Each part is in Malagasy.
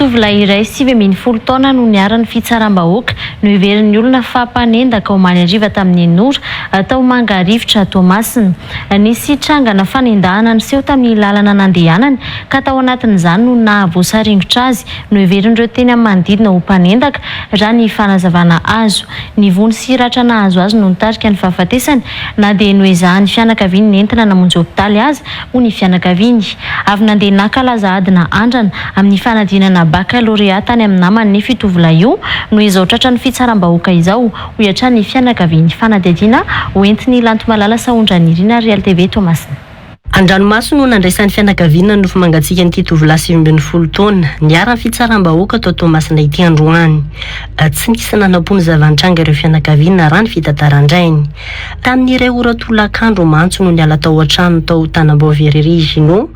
Tovolahy iray 70 taona no niaran'ny fitsaram-bahoaka no iverin'ny olona fampanendaka Omany Ariva tamin'ny Nora tao Mangarivotra Toamasina. Nisy trangana fanendahana niseho tamin'ny lalana nandehanany ka tao anatin'izany no nahavoasaringotra azy no iverin'ireo teny amin'ny manodidina ho mpanendaka raha ny fanazavana azo. Ny vony sy ratra nahazo azy no nitarika ny fahafatesany na dia noezahan'ny fianakaviany nentina namonjy hopitaly azy ho ny fianakaviany. Avy nandeha nankalaza adina andrana amin'ny fanadinana baccalauréat tany amin'ny namany ny tovolahy io no izao tratra ny fitsaram-bahoaka izao ho iatran'ny fianakaviany. Fanadihadiana hoentiny Lanto Malala Saondran'ny Irina Real TV Toamasina. Andranomaso no nandraisan'ny fianakaviana no mangatsiaka ny tovolahy 70 taona niara fitsaram-bahoaka tao Toamasina ity androany. Tsy nisy nanapony zavantranga ireo fianakaviana raha ny fitantaran-drainy. Tamin'ireo ora tolakandro mantso no niala tao an-trano tao Tanamboverery Gino,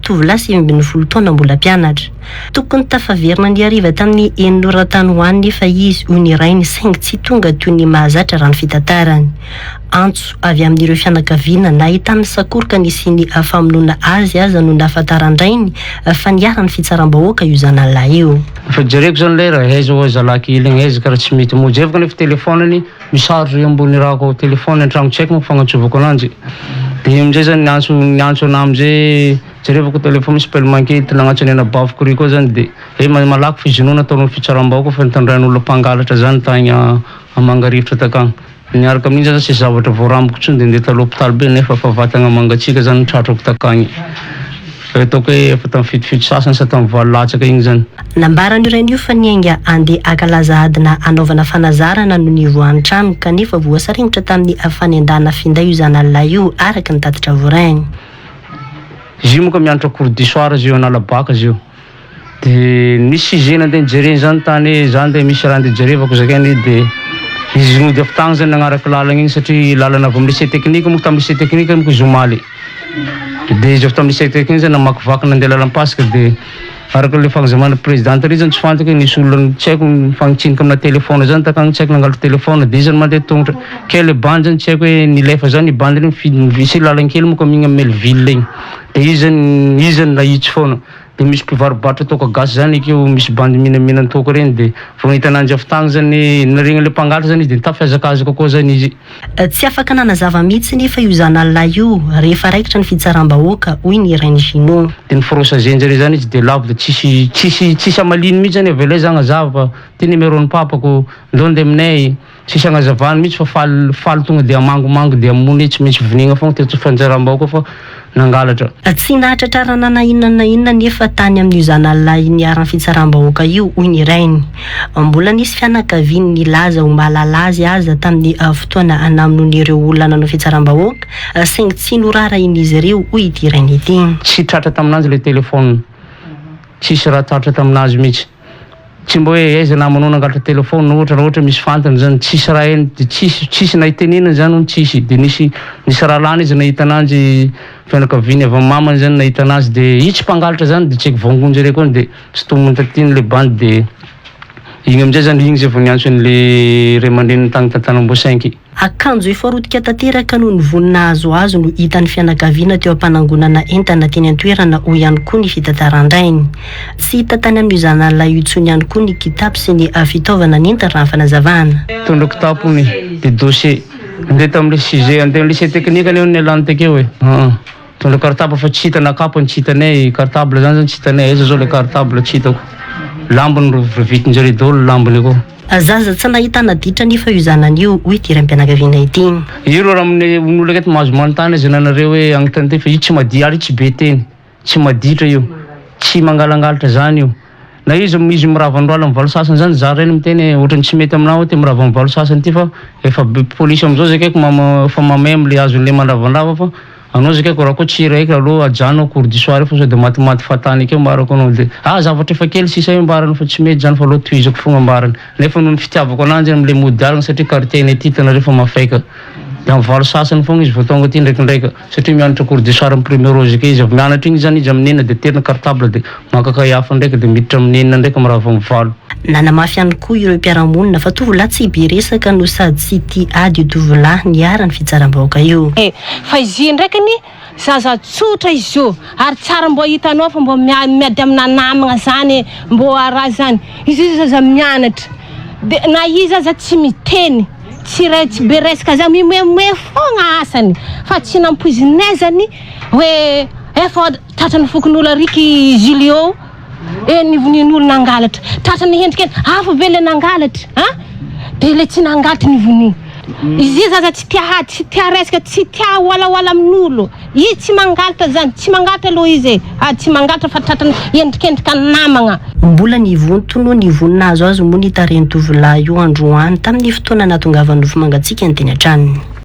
tovolahy 70 taona mbola mpianatra. Tokony tafaverina ny Ariva tamin'ny enora tany hoany nefa izy ho nirainy saingy tsy tonga toy ny mahazatra raha ny fitantarany. Antso avy amin'ireo fianakaviana nahitany sakoroka nisy famonoana azy aza no nafantaran-drainy fa niara ny fitsaram-bahoaka io zanalahy io. Fajereko zany lera aiza ho zalaky ilagna aiza karaha tsy mety mojevaka nefa telefonany misarotry ambony rahako telefony an-tragno tsy haiko mampagnatsovako ananjy. Dia amin'izay zany niantso anahy amin'izay jerevako telefony misy pelle manquety nagnatsanena baviko ry koa zany dia malaky fizinoana ataon'ny fitsaram-bahoaka fa nitandrain'olona mpangalatra zany tagny Mangarivotra takagny. Niaraka amin'iny zany tsy zavatra voarambiko tsony dia ndeha talo hopitaly be nefa fa vatagna mangatsiaka zany tratrako takagny. Ataoko hoe efa tamin'ny fitofito sasany sa tamin'ny valo latsaka igny zany. Nambarany iren'io fa niainga andeha ankalaza adina anaovana fanazarana no nivoahan'ny trano kanefa voasaringotra tamin'ny fanendahana finday io zanalahy io araka ny tatitra voarainy. Izy io moka mianatra cours du soir izy io analabaka izy io. Dia nisy zena andeha nijereny zany tany zany dia misy raha andeha jerevako zakany dia izy no dia fitagny zany nagnaraka lalana igny satria lalana avy amin'ny lycée technique moka tamin'ny lycée technique moka Zomaly. Dia izy avy tamin'ny lycée technique zany namakivaky nandeha lalam-pasika dia araka le fagnazavana présidente ry zany tsy fantako nisy olona tsy haiko mifagnitsinika amina telefona zany takagny tsy haiko nangalatra telefona dia izy zany mandeha tongotra ke le bandy zany tsy haiko hoe nilefa zany bandy igny misy lalankely moka amin'igny amin'ny Melville igny dia izy zany nahitsy foana. Dia misy mpivarobatra toka gasy zany ekeo misy bandy minamina toko reny dia vao nahita ananjy avy tagny zany narigna le mpangalatra zany izy dia nitafazakazaka koa zany izy. Tsy afaka nanazava mihitsy nefa io zanalahy io rehefa raikitra ny fitsaram-bahoaka hoy ny Irainy Gino. Dia niforosa zenjare zany izy dia lavo dia tsisy amaliny mihitsy zany avela izy agnazava ty numéron'ny papako ndonde aminay tsisy agnazavany mihitsy fa faly tonga dia amangomango dia amony tsy maintsy vonigna foagna ty fanjaram-bahoaka fa nangalatra. Tsy nahatratrarana na inona nefa tany amin'io zanalahy niara ny fitsaram-bahoaka io hoy ny Irainy. Mbola nisy fianakaviany nilaza ho mahalala azy aza tamin'ny fotoana anamon'ireo olona nanao fitsaram-bahoaka saingy tsy norara izy ireo hoy ity Irainy ity. Tsy tratra tamin'azy le telefona, tsisy raha tratra taminazy mihitsy. Tsy mbo hoe aiza namanao nangalatra telefona ohatra misy fantany zany tsisy raha eny dia tsisy nahitenenany zany no tsisy dia nisy raha lany izy nahita ananjy fianakaviany avy amin'ny mamany zany nahita anazy dia io tsy mpangalatra zany dia tsy haiko vongonjy reko dia tsy tomony tatiny le bandy dia igny amin'izay zany igny zay vao niantso an'le ray aman-dreniny tagny Tanamboasainky. Akanjo efa rotika tanteraka no ny vonina azo no hitan'ny fianakaviana teo am-panangonana entana teny an-toerana ho ihany koa ny fitantaran-drainy. Tsy hita tany amin'io zanalahy io intsony ihany koa ny kitapo sy ny fitaovana nentana raha fanazavana. Tondra kitapo ny dia dossier andeha tamin'le sujet andeha amin'ny lycée technique aneo ny alany takeo tondra cartable fa tsy hitana kapa tsy hitanay cartable zany tsy hitanay aiza zao le cartable tsy hitako lambony vitin-jare daholo lambony koa. Zaza tsy nahitana ditra nefa io zanany io hoy ity raim-pianakaviana ity. Io raha amin'ny olona aketo mahazo manontany izy nanareo hoe agnontany teny fa io tsy madia ary tsy be teny tsy maditra io tsy mangalangalatra zany io na izy mirava androala amin'ny valo sasany zany za reny miteny ohatrany tsy mety aminao ty mirava amin'ny valo sasany ty fa efa polisy amizao zakeko fa mamay am'le azon'le mandravandrava fa anao zakeko raha koa tsy raiky aloha ajanao cours du soir fa sao dia matimaty fatany akeo marako anao dia zavatra efa kely sisa io ambarany fa tsy mety zany fa aloha tohizako fogna ambarany nefa noho ny fitiavako ananjy amin'le mody alina satria quartier ny titana rehefa mafaika dia amin'ny valo sasany fogna izy vao tonga ty ndraikindraika satria mianatra cours du soir premier rose izy avy mianatra igny zany izy amin'enina dia terina cartable dia makaka hafa ndraika dia miditra amin'enina ndraika mirava amin'ny valo. Nanamafy ihany koa ireo mpiara-monina fa tovolahy tsy be resaka no sady tsy tia ady io tovolahy niara ny fitsaram-bahoaka io. Fa izy ndraikany zaza tsotra izy io ary tsara mbo hitanao fa mbo miady amina namagna zany mbo araha zany izy io zaza mianatra de na izy zaza tsy miteny tsy be resaka za mimoemoe fogna asany fa tsy nampoizinezany hoe efa tratrany fokon'olo ariky Julio nivonin'olo nangalatra tratrany hendrikeny hafa be le nangalatra de le tsy nangalatra nivoni izy zaza tsy tia resaka tsy tia wala amin'olo izy tsy mangalatra zany tsy mangalatra aloha izy tsy mangalatra fa tratrany hendrikendrika namagna mbola nivontono nivoninazo azy moa nitareny tovolahy io androany tamin'ny fotoana nahatongavany Nofy Mangatsiaka ny teny an-tranony.